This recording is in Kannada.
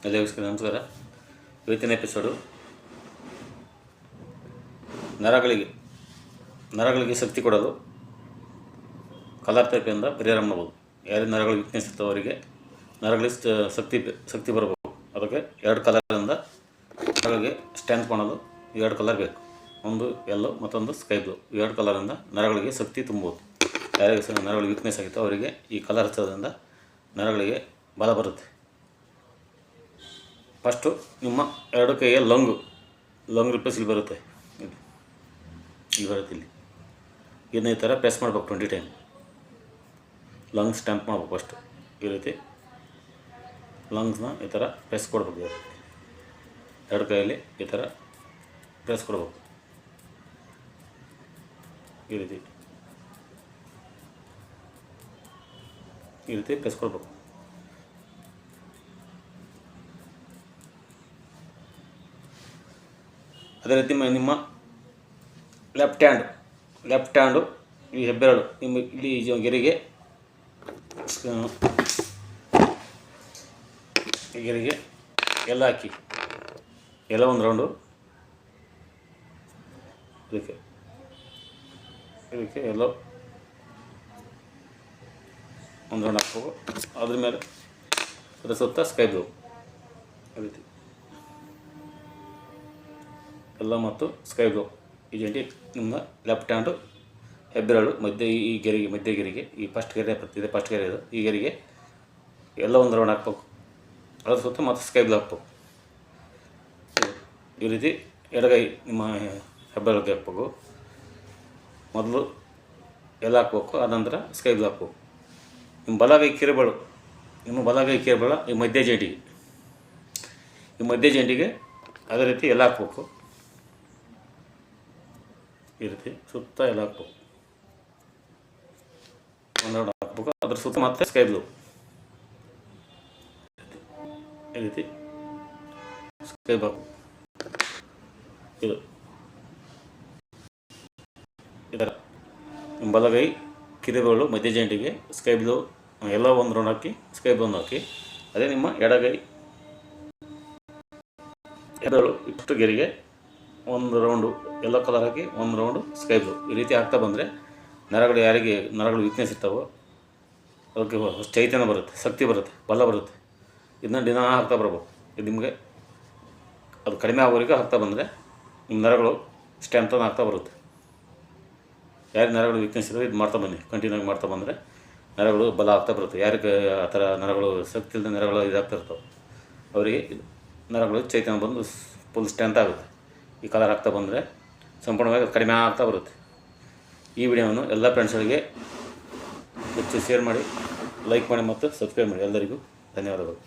ಎಲ್ಲರಿಗೂ ನಮಸ್ಕಾರ. ಇವತ್ತಿನ ಎಪಿಸೋಡು ನರಗಳಿಗೆ ಶಕ್ತಿ ಕೊಡಲು ಕಲರ್ ಥೆರಪಿಯಿಂದ ಪರಿಹಾರ ಮಾಡ್ಬೋದು. ಯಾರು ನರಗಳು ವೀಕ್ನೆಸ್ ಇರ್ತವರಿಗೆ ನರಗಳಿಗೆ ಶಕ್ತಿ ಬರಬೇಕು. ಅದಕ್ಕೆ 2 ಕಲರಿಂದ ನರಗಳಿಗೆ ಸ್ಟ್ರೆಂತ್ ಮಾಡೋದು 2 ಕಲರ್ ಬೇಕು. ಒಂದು ಯೆಲ್ಲೋ ಮತ್ತೊಂದು ಸ್ಕೈ ಬ್ಲೂ. 2 ಕಲರಿಂದ ನರಗಳಿಗೆ ಶಕ್ತಿ ತುಂಬೋದು. ಯಾರಿಗೆ ನರಗಳು ವೀಕ್ನೆಸ್ ಆಗಿತ್ತು ಅವರಿಗೆ ಈ ಕಲರ್ ಹಚ್ಚೋದ್ರಿಂದ ನರಗಳಿಗೆ ಬಲ ಬರುತ್ತೆ. ಫಸ್ಟು ನಿಮ್ಮ 2 ಕೈಯ ಲಂಗ್ ರಿಪ್ಲೇಸ್ ಇಲ್ಲಿ ಬರುತ್ತೆ, ಇಲ್ಲಿ ಬರುತ್ತೆ. ಇದನ್ನ ಈ ಥರ ಪ್ರೆಸ್ ಮಾಡ್ಬೇಕು 20 ಟೈಮ್. ಲಂಗ್ಸ್ ಸ್ಟ್ಯಾಂಪ್ ಮಾಡ್ಬೇಕು. ಫಸ್ಟು ಈ ರೀತಿ ಲಂಗ್ಸ್ನ ಈ ಥರ ಪ್ರೆಸ್ ಕೊಡ್ಬೇಕು. 2 ಕೈಯಲ್ಲಿ ಈ ಥರ ಪ್ರೆಸ್ ಕೊಡ್ಬೇಕು. ಈ ರೀತಿ ಪ್ರೆಸ್ ಕೊಡ್ಬೇಕು. ಅದೇ ರೀತಿ ನಿಮ್ಮ ಲೆಫ್ಟ್ ಹ್ಯಾಂಡು ಈ ಹೆಬ್ಬೆರಳು ನಿಮ್ಮ ಇಲ್ಲಿ ಗೆರೆಗೆ ಎಲ್ಲ ಹಾಕಿ, ಎಲ್ಲ ಒಂದು ರೌಂಡು ಇದಕ್ಕೆ ಎಲ್ಲ ಒಂದು ರೌಂಡ್ ಹಾಕ್ಬೇಕು. ಅದ್ರ ಮೇಲೆ ಅದರ ಸುತ್ತ ಸ್ಕೈ ಬ್ಲೂ ಈ ರೀತಿ ಎಲ್ಲ ಮತ್ತು ಸ್ಕೈ ಬ್ಲೂ ಈ ಜಂಟಿ ನಿಮ್ಮ ಲೆಫ್ಟ್ ಹ್ಯಾಂಡು ಹೆಬ್ಬೆರಳು ಮಧ್ಯ ಗೆರೆಗೆ ಈ ಫಸ್ಟ್ ಗೆರೆ ಬರ್ತಿದೆ, ಫಸ್ಟ್ ಗೆರೆ ಇದು. ಈ ಗೆರೆಗೆ ಎಲ್ಲ ಒಂದು ರೌಂಡ್ ಹಾಕ್ಬೇಕು. ಅದ್ರ ಸುತ್ತ ಮತ್ತು ಸ್ಕೈ ಬ್ಲೂ ಹಾಕ್ಬೇಕು. ಈ ರೀತಿ ಎಡಗೈ ನಿಮ್ಮ ಹೆಬ್ಬೆರಳಿಗೆ ಹಾಕ್ಬೇಕು. ಮೊದಲು ಎಲ್ಲ ಹಾಕ್ಬೇಕು, ಆನಂತರ ಸ್ಕೈ ಬ್ಲೂ ಹಾಕ್ಬೇಕು. ನಿಮ್ಮ ಬಲಗೈ ಕಿರುಬೆರಳು ಈ ಮಧ್ಯ ಜಂಟಿಗೆ ಅದೇ ರೀತಿ ಎಲ್ಲ ಹಾಕ್ಬೇಕು. ಈ ರೀತಿ ಸುತ್ತ ಎಲ್ಲ ಹಾಕ್ಬೇಕು, ಒಂದು ರೌಂಡ್ ಹಾಕ್ಬೇಕು. ಅದ್ರ ಸುತ್ತ ಮತ್ತೆ ಸ್ಕೈ ಬ್ಲೂ ಈ ರೀತಿ ಸ್ಕೈ ಬ್ಲೂ ಇದು ಈ ಥರ. ನಿಮ್ಮ ಬಲಗೈ ಕಿರುಬೆರಳು ಮಧ್ಯ ಜಂಟಿಗೆ ಸ್ಕೈ ಬ್ಲೂ ಎಲ್ಲ ಒಂದು ರೌಂಡ್ ಹಾಕಿ ಸ್ಕೈ ಬ್ಲೂ ಹಾಕಿ. ಅದೇ ನಿಮ್ಮ ಎಡಗೈ ಇಷ್ಟು ಗೆರೆಗೆ ಒಂದು ರೌಂಡು ಎಲ್ಲೋ ಕಲರ್ ಹಾಕಿ ಒಂದು ರೌಂಡು ಸ್ಕೈ ಬ್ಲೂ ಈ ರೀತಿ ಹಾಕ್ತಾ ಬಂದರೆ ಯಾರಿಗೆ ನರಗಳು ವೀಕ್ನೆಸ್ ಇರ್ತಾವೋ ಅದಕ್ಕೆ ಚೈತನ್ಯ ಬರುತ್ತೆ, ಶಕ್ತಿ ಬರುತ್ತೆ, ಬಲ ಬರುತ್ತೆ. ಇದನ್ನ ದಿನ ಹಾಕ್ತಾ ಬರ್ಬೇಕು. ಇದು ನಿಮಗೆ ಅದು ಕಡಿಮೆ ಆಗೋವರೆಗೆ ಹಾಕ್ತಾ ಬಂದರೆ ನಿಮ್ಮ ನರಗಳು ಸ್ಟ್ರೆಂತನ್ನು ಹಾಕ್ತಾ ಬರುತ್ತೆ. ಯಾರಿಗೆ ನರಗಳು ವೀಕ್ನೆಸ್ ಇರೋ ಇದು ಮಾಡ್ತಾ ಬನ್ನಿ, ಕಂಟಿನ್ಯೂ ಆಗಿ ಮಾಡ್ತಾ ಬಂದರೆ ನರಗಳು ಬಲ ಆಗ್ತಾ ಬರುತ್ತೆ. ಯಾರಿಗೆ ಆ ಥರ ನರಗಳು ಶಕ್ತಿ ಇಲ್ಲದೆ ನರಗಳು ಇದಾಗ್ತಾ ಇರ್ತಾವೆ ಅವರಿಗೆ ನರಗಳು ಚೈತನ್ಯ ಬಂದು ಫುಲ್ ಸ್ಟ್ರೆಂತ್ ಆಗುತ್ತೆ. ಈ ಕಲರ್ ಹಾಕ್ತಾ ಬಂದರೆ ಸಂಪೂರ್ಣವಾಗಿ ಕಡಿಮೆ ಆಗ್ತಾ ಬರುತ್ತೆ. ಈ ವಿಡಿಯೋವನ್ನು ಎಲ್ಲ ಫ್ರೆಂಡ್ಸ್ಗಳಿಗೆ ಹೆಚ್ಚು ಶೇರ್ ಮಾಡಿ, ಲೈಕ್ ಮಾಡಿ ಮತ್ತು ಸಬ್ಸ್ಕ್ರೈಬ್ ಮಾಡಿ. ಎಲ್ಲರಿಗೂ ಧನ್ಯವಾದಗಳು.